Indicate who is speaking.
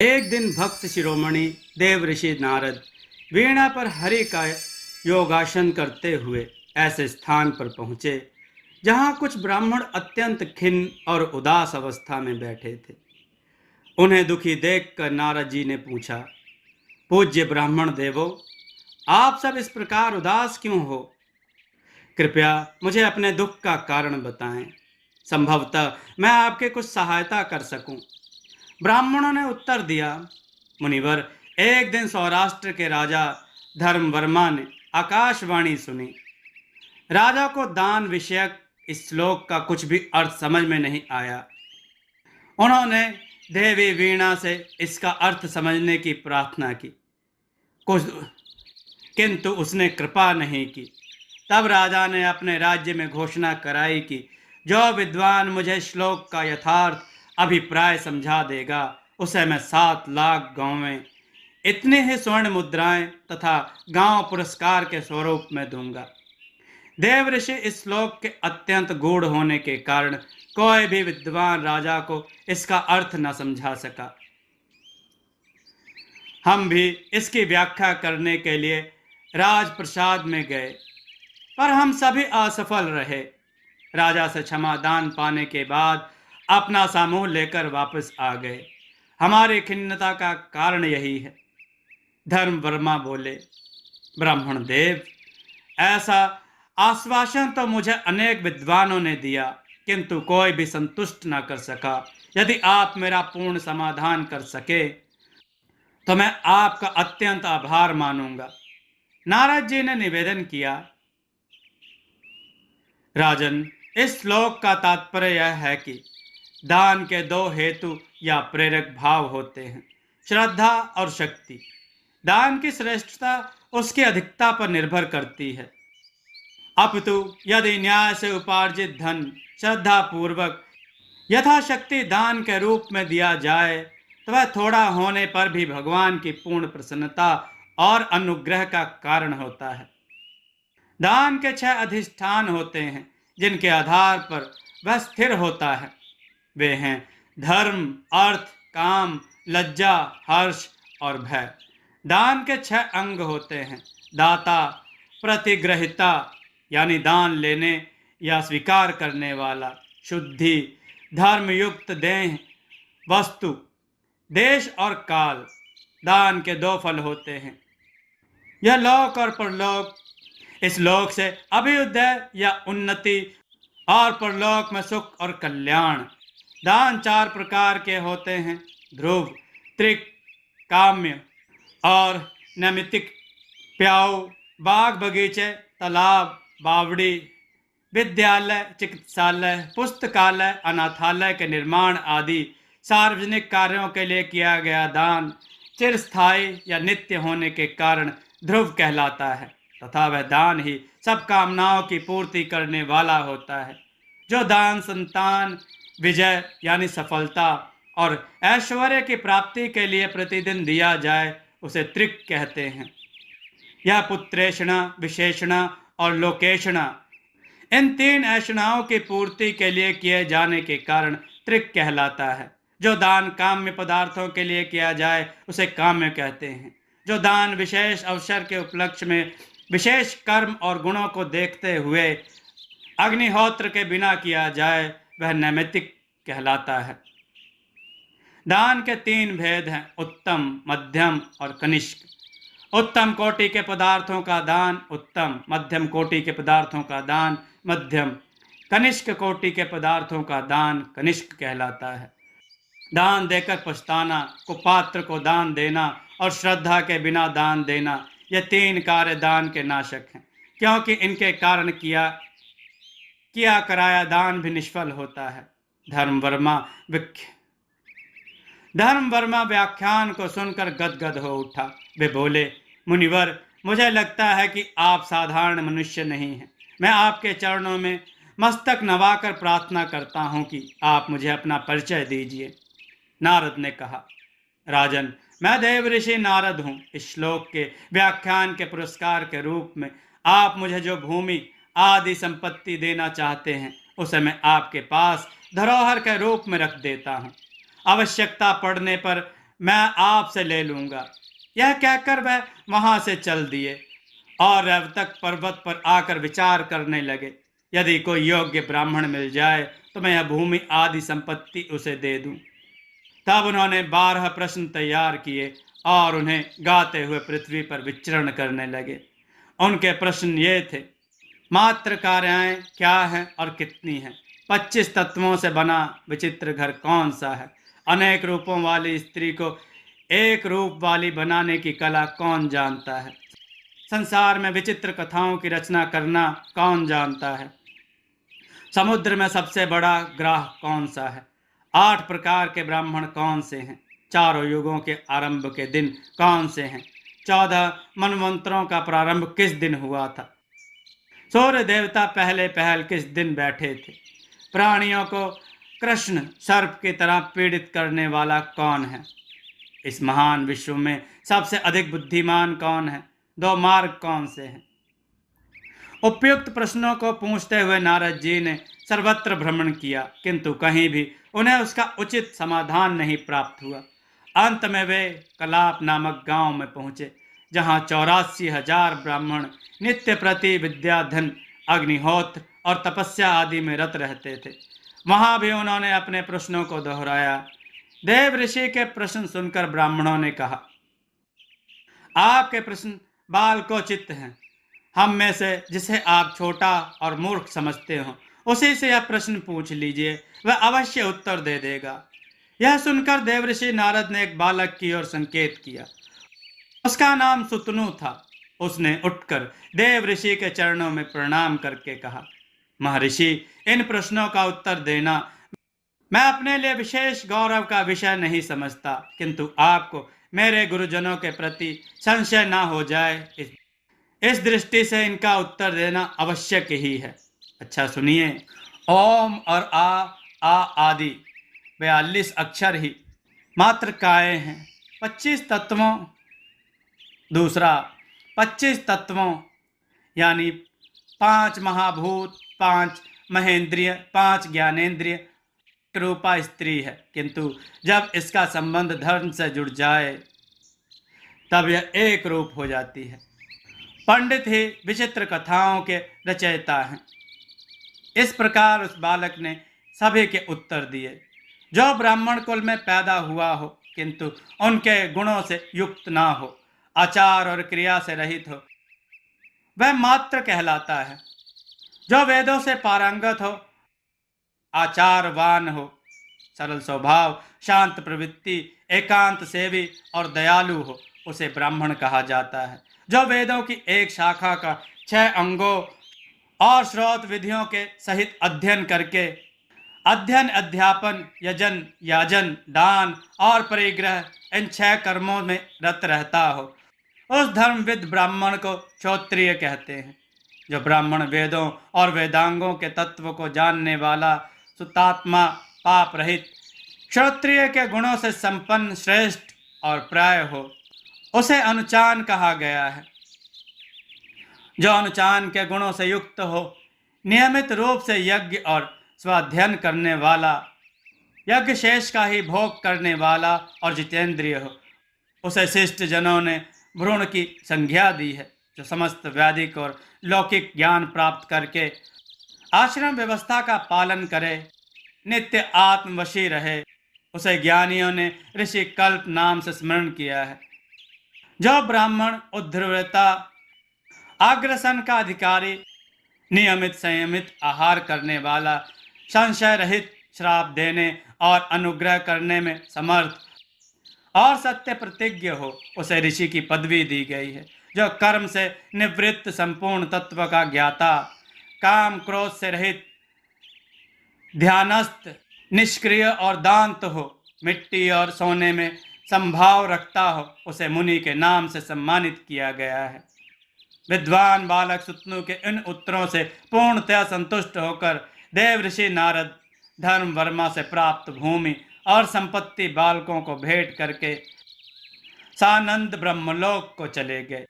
Speaker 1: एक दिन भक्त शिरोमणि देव ऋषि नारद वीणा पर हरि का योगासन करते हुए ऐसे स्थान पर पहुँचे जहाँ कुछ ब्राह्मण अत्यंत खिन्न और उदास अवस्था में बैठे थे। उन्हें दुखी देखकर नारद जी ने पूछा, पूज्य ब्राह्मण देवो, आप सब इस प्रकार उदास क्यों हो? कृपया मुझे अपने दुख का कारण बताएं। संभवतः मैं आपके कुछ सहायता कर सकूं। ब्राह्मणों ने उत्तर दिया, मुनिवर, एक दिन सौराष्ट्र के राजा धर्मवर्मा ने आकाशवाणी सुनी। राजा को दान विषयक इस श्लोक का कुछ भी अर्थ समझ में नहीं आया। उन्होंने देवी वीणा से इसका अर्थ समझने की प्रार्थना की, कुछ किंतु उसने कृपा नहीं की। तब राजा ने अपने राज्य में घोषणा कराई कि जो विद्वान मुझे श्लोक का यथार्थ अभिप्राय समझा देगा उसे मैं 7 लाख गांवें, इतने ही स्वर्ण मुद्राएं तथा गांव पुरस्कार के स्वरूप में दूंगा। देव ऋषि इस श्लोक के अत्यंत गूढ़ होने के कारण कोई भी विद्वान राजा को इसका अर्थ न समझा सका। हम भी इसकी व्याख्या करने के लिए राजप्रसाद में गए, पर हम सभी असफल रहे। राजा से क्षमा दान पाने के बाद अपना समूह लेकर वापस आ गए। हमारी खिन्नता का कारण यही है। धर्मवर्मा बोले, ब्राह्मण देव, ऐसा आश्वासन तो मुझे अनेक विद्वानों ने दिया, किंतु कोई भी संतुष्ट न कर सका। यदि आप मेरा पूर्ण समाधान कर सके तो मैं आपका अत्यंत आभार मानूंगा। नारद जी ने निवेदन किया, राजन, इस श्लोक का तात्पर्य यह है कि दान के 2 हेतु या प्रेरक भाव होते हैं, श्रद्धा और शक्ति। दान की श्रेष्ठता उसकी अधिकता पर निर्भर करती है, अपितु यदि न्याय से उपार्जित धन श्रद्धा पूर्वक यथाशक्ति दान के रूप में दिया जाए तो वह थोड़ा होने पर भी भगवान की पूर्ण प्रसन्नता और अनुग्रह का कारण होता है। दान के 6 अधिष्ठान होते हैं जिनके आधार पर वह स्थिर होता है। वे हैं धर्म, अर्थ, काम, लज्जा, हर्ष और भय। दान के 6 अंग होते हैं, दाता, प्रतिग्रहिता यानी दान लेने या स्वीकार करने वाला, शुद्धि, धर्मयुक्त देह, वस्तु, देश और काल। दान के 2 फल होते हैं, यह लोक और परलोक। इस लोक से अभ्युदय या उन्नति और परलोक में सुख और कल्याण। दान 4 प्रकार के होते हैं, ध्रुव, त्रिक, काम्य और नैमित्तिक। प्याऊ, बाग बगीचे, तालाब, बावड़ी, विद्यालय, चिकित्सालय, पुस्तकालय, अनाथालय के निर्माण आदि सार्वजनिक कार्यों के लिए किया गया दान चिरस्थायी या नित्य होने के कारण ध्रुव कहलाता है तथा वह दान ही सब कामनाओं की पूर्ति करने वाला होता है। जो दान संतान, विजय यानी सफलता और ऐश्वर्य की प्राप्ति के लिए प्रतिदिन दिया जाए उसे त्रिक कहते हैं। यह पुत्रेषणा, विशेषणा और लोकेषणा, इन 3 ऐषणाओं की पूर्ति के लिए किए जाने के कारण त्रिक कहलाता है। जो दान काम्य पदार्थों के लिए किया जाए उसे काम्य कहते हैं। जो दान विशेष अवसर के उपलक्ष्य में विशेष कर्म और गुणों को देखते हुए अग्निहोत्र के बिना किया जाए वह नैमित्तिक कहलाता है। दान के 3 भेद हैं, उत्तम, मध्यम और कनिष्क। उत्तम कोटि के पदार्थों का दान उत्तम, मध्यम कोटि के पदार्थों का दान मध्यम, कनिष्क कोटि के पदार्थों का दान कनिष्क कहलाता है। दान देकर पछताना, कुपात्र को दान देना और श्रद्धा के बिना दान देना, ये 3 कार्य दान के नाशक हैं, क्योंकि इनके कारण किया कराया दान भी निष्फल होता है। धर्मवर्मा व्याख्यान को सुनकर गदगद हो उठा। वे बोले, मुनिवर, मुझे लगता है कि आप साधारण मनुष्य नहीं हैं। मैं आपके चरणों में मस्तक नवाकर प्रार्थना करता हूं कि आप मुझे अपना परिचय दीजिए। नारद ने कहा, राजन, मैं देव ऋषि नारद हूँ। इस श्लोक के व्याख्यान के पुरस्कार के रूप में आप मुझे जो भूमि आदि संपत्ति देना चाहते हैं उसे मैं आपके पास धरोहर के रूप में रख देता हूँ। आवश्यकता पड़ने पर मैं आपसे ले लूंगा। यह कहकर वह वहां से चल दिए और रवतक पर्वत पर आकर विचार करने लगे, यदि कोई योग्य ब्राह्मण मिल जाए तो मैं यह भूमि आदि संपत्ति उसे दे दूं। तब उन्होंने 12 प्रश्न तैयार किए और उन्हें गाते हुए पृथ्वी पर विचरण करने लगे। उनके प्रश्न ये थे: मात्र कार्याएं क्या हैं और कितनी हैं? 25 तत्वों से बना विचित्र घर कौन सा है? अनेक रूपों वाली स्त्री को एक रूप वाली बनाने की कला कौन जानता है? संसार में विचित्र कथाओं की रचना करना कौन जानता है? समुद्र में सबसे बड़ा ग्राह कौन सा है? 8 प्रकार के ब्राह्मण कौन से हैं? चारों युगों के आरंभ के दिन कौन से हैं? 14 मनवंतरों का प्रारंभ किस दिन हुआ था? सूर्य देवता पहले पहल किस दिन बैठे थे? प्राणियों को कृष्ण सर्प की तरह पीड़ित करने वाला कौन है? इस महान विश्व में सबसे अधिक बुद्धिमान कौन है? 2 मार्ग कौन से हैं? उपयुक्त प्रश्नों को पूछते हुए नारद जी ने सर्वत्र भ्रमण किया, किंतु कहीं भी उन्हें उसका उचित समाधान नहीं प्राप्त हुआ। अंत में वे कलाप नामक गांव में पहुंचे, जहां 84,000 ब्राह्मण नित्य प्रति विद्या, धन, अग्निहोत्र और तपस्या आदि में रत रहते थे। वहां भी उन्होंने अपने प्रश्नों को दोहराया। देव ऋषि के प्रश्न सुनकर ब्राह्मणों ने कहा, आपके प्रश्न बालकोचित हैं। हम में से जिसे आप छोटा और मूर्ख समझते हो, उसी से यह प्रश्न पूछ लीजिए, वह अवश्य उत्तर दे देगा। यह सुनकर देवऋषि नारद ने एक बालक की ओर संकेत किया। उसका नाम सुतनु था। उसने उठकर देव ऋषि के चरणों में प्रणाम करके कहा, महर्षि, इन प्रश्नों का उत्तर देना मैं अपने लिए विशेष गौरव का विषय नहीं समझता, किंतु आपको मेरे गुरुजनों के प्रति संशय ना हो जाए, इस दृष्टि से इनका उत्तर देना आवश्यक ही है। अच्छा सुनिए। ओम और आ आदि 42 अक्षर ही मात्र काय हैं। 25 तत्वों दूसरा 25 तत्वों यानी 5 महाभूत, 5 महेंद्रिय, 5 ज्ञानेंद्रिय रूपा स्त्री है, किंतु जब इसका संबंध धर्म से जुड़ जाए तब यह एक रूप हो जाती है। पंडित ही विचित्र कथाओं के रचयिता हैं। इस प्रकार उस बालक ने सभी के उत्तर दिए। जो ब्राह्मण कुल में पैदा हुआ हो, किंतु उनके गुणों से युक्त ना हो, आचार और क्रिया से रहित हो, वह मात्र कहलाता है। जो वेदों से पारंगत हो, आचारवान हो, सरल स्वभाव, शांत प्रवृत्ति, एकांत सेवी और दयालु हो, उसे ब्राह्मण कहा जाता है। जो वेदों की एक शाखा का 6 अंगों और श्रोत विधियों के सहित अध्ययन करके अध्ययन, अध्यापन, यजन, याजन, दान और परिग्रह इन 6 कर्मों में रत रहता हो, उस धर्मविद ब्राह्मण को क्षत्रिय कहते हैं। जो ब्राह्मण वेदों और वेदांगों के तत्व को जानने वाला, सुतात्मा, पाप रहित, क्षत्रिय के गुणों से संपन्न, श्रेष्ठ और प्राय हो, उसे अनुचान कहा गया है। जो अनुचान के गुणों से युक्त हो, नियमित रूप से यज्ञ और स्वाध्ययन करने वाला, यज्ञ शेष का ही भोग करने वाला और जितेंद्रिय हो, उसे शिष्ट जनों ने भ्रूण की संज्ञा दी है। जो समस्त वैदिक और लौकिक ज्ञान प्राप्त करके आश्रम व्यवस्था का पालन करे, नित्य आत्मवशी रहे, उसे ज्ञानियों ने ऋषि कल्प नाम से स्मरण किया है। जो ब्राह्मण उद्धृता, अग्रसन का अधिकारी, नियमित संयमित आहार करने वाला, संशय रहित, श्राप देने और अनुग्रह करने में समर्थ और सत्य प्रतिज्ञ हो, उसे ऋषि की पदवी दी गई है। जो कर्म से निवृत्त, संपूर्ण तत्व का ज्ञाता, काम क्रोध से रहित, ध्यानस्थ, निष्क्रिय और दांत हो, मिट्टी और सोने में संभाव रखता हो, उसे मुनि के नाम से सम्मानित किया गया है। विद्वान बालक सुतनु के इन उत्तरों से पूर्णतया संतुष्ट होकर देव ऋषि नारद धर्म वर्मा से प्राप्त भूमि और संपत्ति बालकों को भेंट करके सानंद ब्रह्मलोक को चले गए।